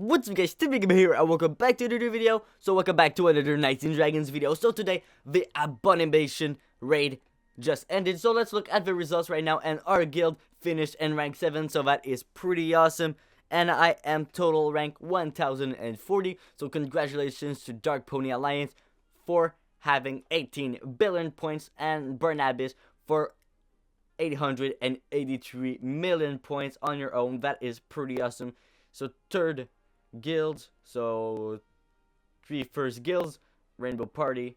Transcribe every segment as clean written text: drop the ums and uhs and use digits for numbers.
What's up guys, Timmygammer here and welcome back to another video. So welcome back to another Knights and Dragons video. So today, the Abomination raid just ended. So let's look at the results right now, and our guild finished in rank 7, so that is pretty awesome. And I am total rank 1040, so congratulations to Dark Pony Alliance for having 18 billion points and Barnabas for 883 million points on your own. That is pretty awesome. So third guilds, so 3 first guilds, Rainbow Party,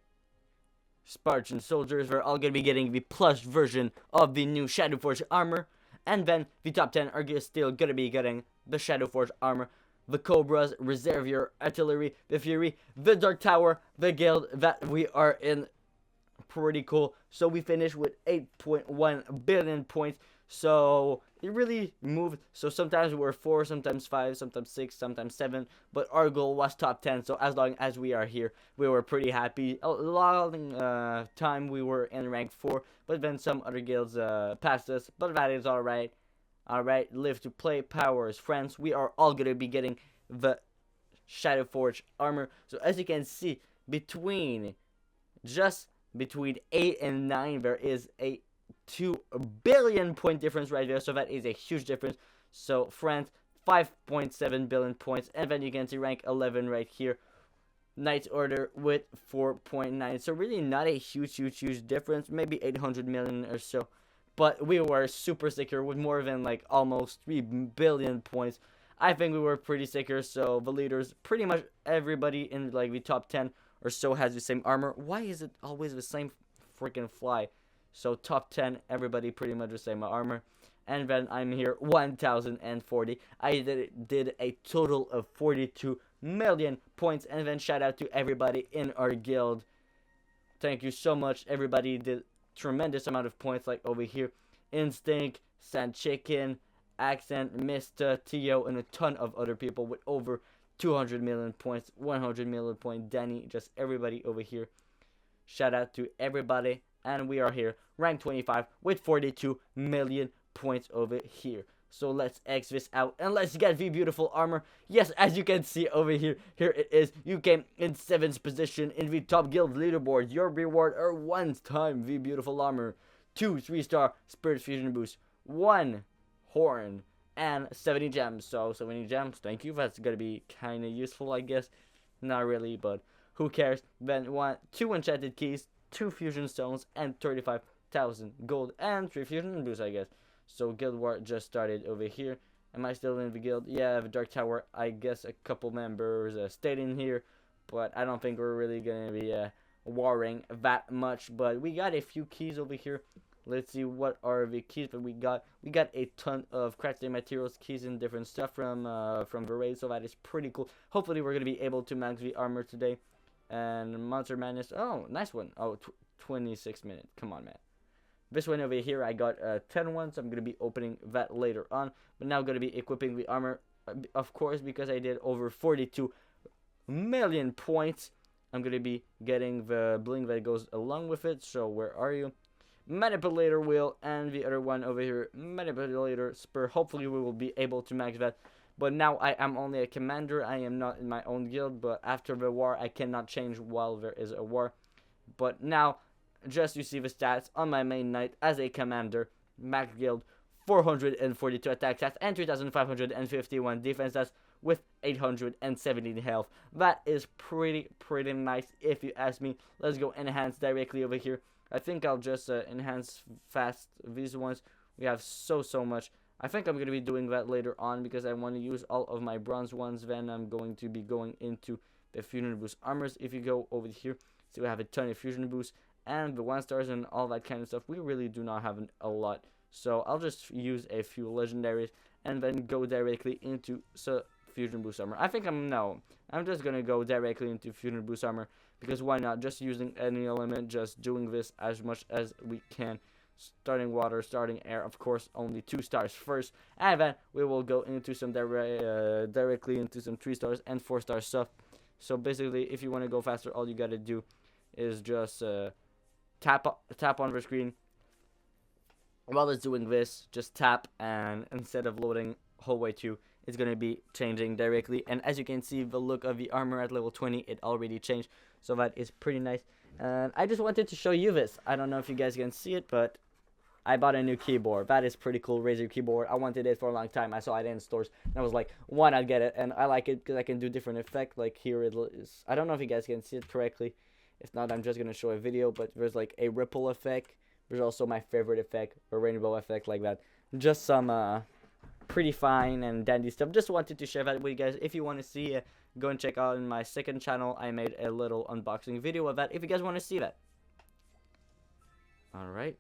Spartan Soldiers, we're all going to be getting the plush version of the new Shadowforged armor. And then the top 10 are still going to be getting the Shadowforged armor, the Cobras, Reservoir, Artillery, the Fury, the Dark Tower, the guild that we are in. Pretty cool. So we finished with 8.1 billion points. So it really moved. So sometimes we were 4, sometimes 5, sometimes 6, sometimes 7. But our goal was top 10. So as long as we are here, we were pretty happy. A long time we were in rank 4. But then some other guilds passed us. But that is alright. Alright, live to play, powers, friends. We are all going to be getting the Shadowforged armor. So as you can see, between 8 and 9, there is a 2 billion point difference right there. So that is a huge difference. So friends, 5.7 billion points. And then you can see rank 11 right here. Knight's Order with 4.9. So really not a huge difference. Maybe 800 million or so. But we were super secure with more than like almost 3 billion points. I think we were pretty secure. So the leaders, pretty much everybody in like the top 10 or so has the same armor. Why is it always the same freaking fly? So top 10, everybody pretty much the same armor. And then I'm here, 1040. I did a total of 42 million points. And then shout out to everybody in our guild. Thank you so much. Everybody did tremendous amount of points, like over here. Instinct, Sand Chicken, Accent, Mista, Tio, and a ton of other people with over 200 million points, 100 million point Danny, just everybody over here. Shout out to everybody. And we are here, rank 25 with 42 million points over here. So let's X this out and let's get the beautiful armor. Yes, as you can see over here, here it is. You came in 7th position in the top guild leaderboard. Your reward are 1 time the beautiful armor, 2 3-star spirit fusion boost, 1 horn, and 70 gems. So 70 gems, thank you. That's gonna be kind of useful, I guess. Not really, but who cares. Then 2 enchanted keys, 2 fusion stones, and 35,000 gold, and 3 fusion boosts, I guess. So guild war just started over here. Am I still in the guild? Yeah, the Dark Tower. I guess a couple members stayed in here, but I don't think we're really gonna be warring that much. But we got a few keys over here. Let's see what are the keys that we got. We got a ton of crafting materials, keys, and different stuff from the raid, so that is pretty cool. Hopefully we're gonna be able to max the armor today. And Monster Madness. Oh, nice one. Oh, 26 minutes. Come on, man. This one over here, I got 10 ones. So I'm gonna be opening that later on. But now gonna be equipping the armor, of course, because I did over 42 million points. I'm gonna be getting the bling that goes along with it. So where are you? Manipulator wheel, and the other one over here, Manipulator spur. Hopefully we will be able to max that. But now I am only a commander. I am not in my own guild. But after the war, I cannot change while there is a war. But now, just you see the stats on my main knight as a commander. Max guild, 442 attack stats and 3,551 defense stats with 817 health. That is pretty nice if you ask me. Let's go enhance directly over here. I think I'll just enhance fast these ones. We have so much. I think I'm going to be doing that later on because I want to use all of my bronze ones. Then I'm going to be going into the fusion boost armors. If you go over here, so we have a ton of fusion boosts and the 1-stars and all that kind of stuff. We really do not have a lot. So I'll just use a few legendaries and then go directly into fusion boost armor. I think I'm just going to go directly into fusion boost armor because why not? Just using any element, just doing this as much as we can. Starting water, starting air, of course, only 2 stars first, and then we will go into some directly into some 3 stars and 4 star stuff. So basically, if you want to go faster, all you gotta do is just tap on the screen, while it's doing this, just tap, and instead of loading whole way to it's gonna be changing directly. And as you can see, the look of the armor at level 20, it already changed, so that is pretty nice. And I just wanted to show you this. I don't know if you guys can see it, but I bought a new keyboard. That is pretty cool, Razer keyboard. I wanted it for a long time. I saw it in stores, and I was like, why not get it? And I like it because I can do different effects. Like here it is. I don't know if you guys can see it correctly. If not, I'm just gonna show a video. But there's like a ripple effect. There's also my favorite effect, a rainbow effect, like that. Just some pretty fine and dandy stuff. Just wanted to share that with you guys. If you want to see it, go and check out in my second channel. I made a little unboxing video of that. If you guys want to see that. All right.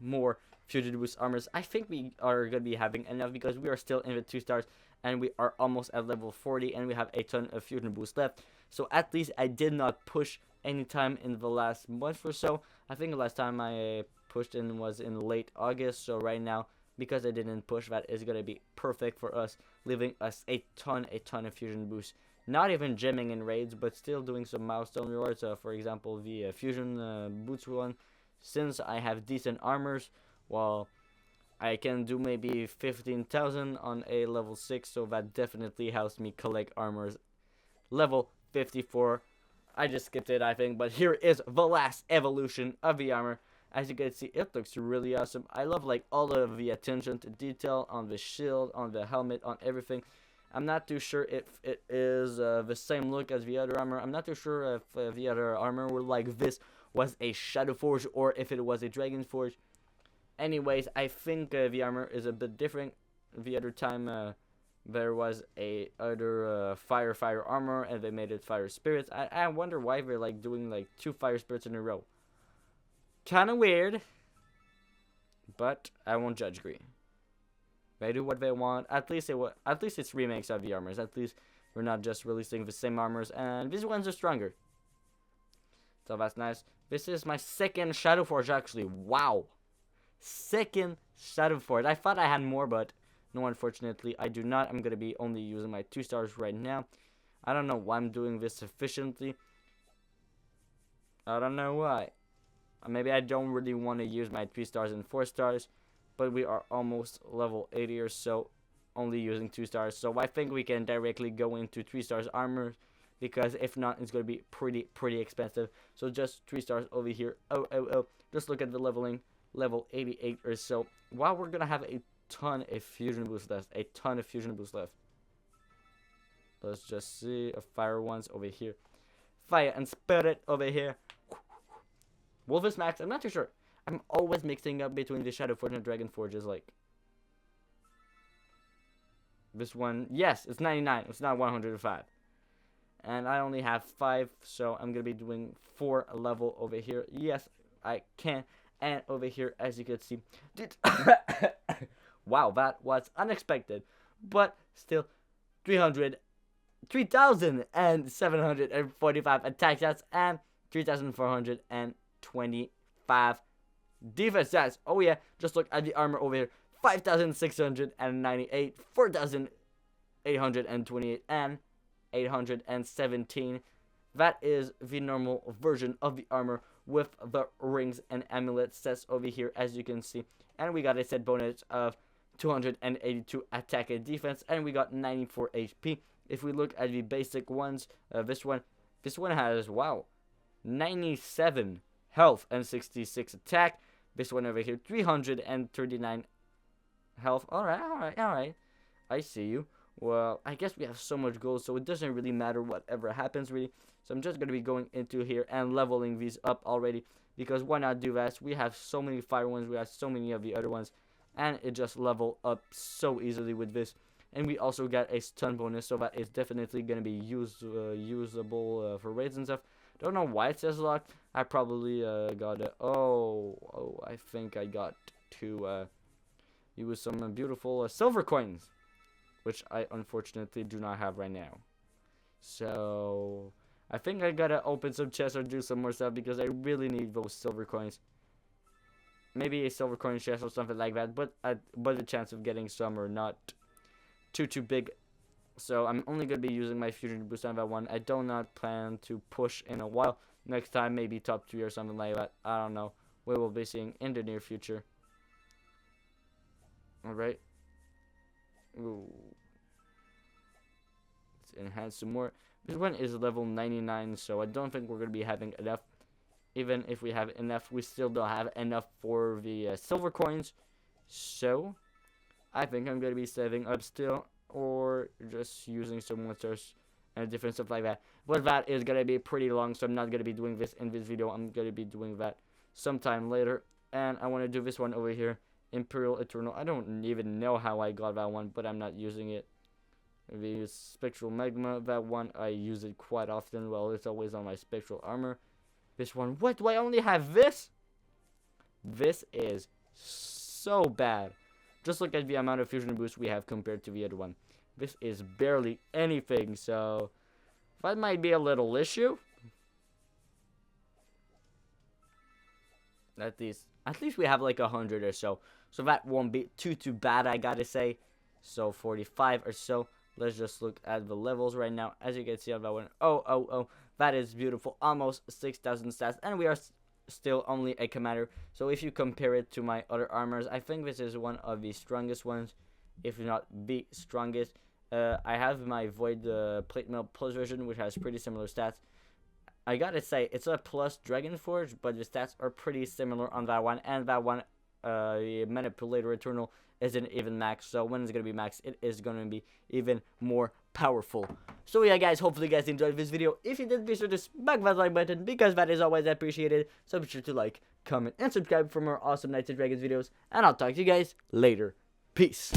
More Fusion Boost armors. I think we are going to be having enough because we are still in the 2 stars and we are almost at level 40 and we have a ton of Fusion Boost left. So at least I did not push any time in the last month or so. I think the last time I pushed in was in late August. So right now, because I didn't push, that is going to be perfect for us, leaving us a ton of Fusion Boost. Not even gemming in raids, but still doing some milestone rewards. For example, the Fusion Boots one. Since I have decent armors, well, I can do maybe 15,000 on a level 6, so that definitely helps me collect armors. Level 54, I just skipped it, I think, but here is the last evolution of the armor. As you can see, it looks really awesome. I love like all of the attention to detail on the shield, on the helmet, on everything. I'm not too sure if it is the same look as the other armor. I'm not too sure if the other armor were like this was a Shadowforged or if it was a Dragonforged. Anyways, I think the armor is a bit different. The other time there was a other fire armor and they made it fire spirits. I wonder why they're like doing like 2 fire spirits in a row. Kinda weird, but I won't judge Green. They do what they want. At least it's remakes of the armors. At least we're not just releasing the same armors, and these ones are stronger. So that's nice. This is my second Shadowforged, actually. Wow. Second Shadowforged. I thought I had more, but no, unfortunately, I do not. I'm going to be only using my 2 stars right now. I don't know why I'm doing this efficiently. I don't know why. Maybe I don't really want to use my 3 stars and 4 stars. But we are almost level 80 or so, only using 2 stars. So I think we can directly go into 3 stars armor. Because if not, it's going to be pretty expensive. So just 3 stars over here. Oh. Just look at the leveling. Level 88 or so. Wow, we're going to have a ton of Fusion Boost left. A ton of Fusion Boost left. Let's just see. Fire ones over here. Fire and Spirit over here. Wolfus Max. I'm not too sure. I'm always mixing up between the Shadowforged and Dragonforges. Like. This one. Yes, it's 99. It's not 105. And I only have 5, so I'm going to be doing 4 level over here. Yes, I can. And over here, as you can see. Wow, that was unexpected. But still, 3,745 attack stats and 3,425 defense stats. Oh yeah, just look at the armor over here. 5,698, 4,828, and 817. That is the normal version of the armor with the rings and amulet sets over here, as you can see. And we got a set bonus of 282 attack and defense, and we got 94 HP. If we look at the basic ones, this one has, wow, 97 health and 66 attack. This one over here, 339 health. Alright. I see you. Well, I guess we have so much gold, so it doesn't really matter whatever happens, really. So I'm just going to be going into here and leveling these up already. Because why not do that? We have so many fire ones. We have so many of the other ones. And it just level up so easily with this. And we also got a stun bonus, so that is definitely going to be usable for raids and stuff. Don't know why it says locked. I probably got it. Oh, I think I got to use some beautiful silver coins, which I unfortunately do not have right now. So I think I gotta open some chests or do some more stuff because I really need those silver coins. Maybe a silver coin chest or something like that, but the chance of getting some are not too big. So I'm only gonna be using my fusion boost on that one. I do not plan to push in a while. Next time maybe top 3 or something like that. I don't know. We will be seeing in the near future. Alright. Ooh. Let's enhance some more. This one is level 99, so I don't think we're going to be having enough. Even if we have enough, we still don't have enough for the silver coins. So, I think I'm going to be saving up still, or just using some monsters and different stuff like that. But that is going to be pretty long, so I'm not going to be doing this in this video. I'm going to be doing that sometime later. And I want to do this one over here, Imperial Eternal. I don't even know how I got that one, but I'm not using it. The Spectral Magma, that one, I use it quite often. Well, it's always on my Spectral Armor. This one, what, do I only have this? This is so bad. Just look at the amount of fusion boost we have compared to the other one. This is barely anything, so that might be a little issue. At least we have like 100 or so. So that won't be too bad, I gotta say. So 45 or so. Let's just look at the levels right now. As you can see on that one. Oh. That is beautiful. Almost 6,000 stats. And we are still only a commander. So if you compare it to my other armors, I think this is one of the strongest ones. If not the strongest. I have my Void Plate Mail Plus version, which has pretty similar stats. I gotta say, it's a plus Dragonforge, but the stats are pretty similar on that one. And that one, the Manipulator Eternal, isn't even max, so when it's gonna be max, it is gonna be even more powerful. So yeah, guys, hopefully you guys enjoyed this video. If you did, be sure to smack that like button, because that is always appreciated. So be sure to like, comment, and subscribe for more awesome Knights and Dragons videos, and I'll talk to you guys later. Peace.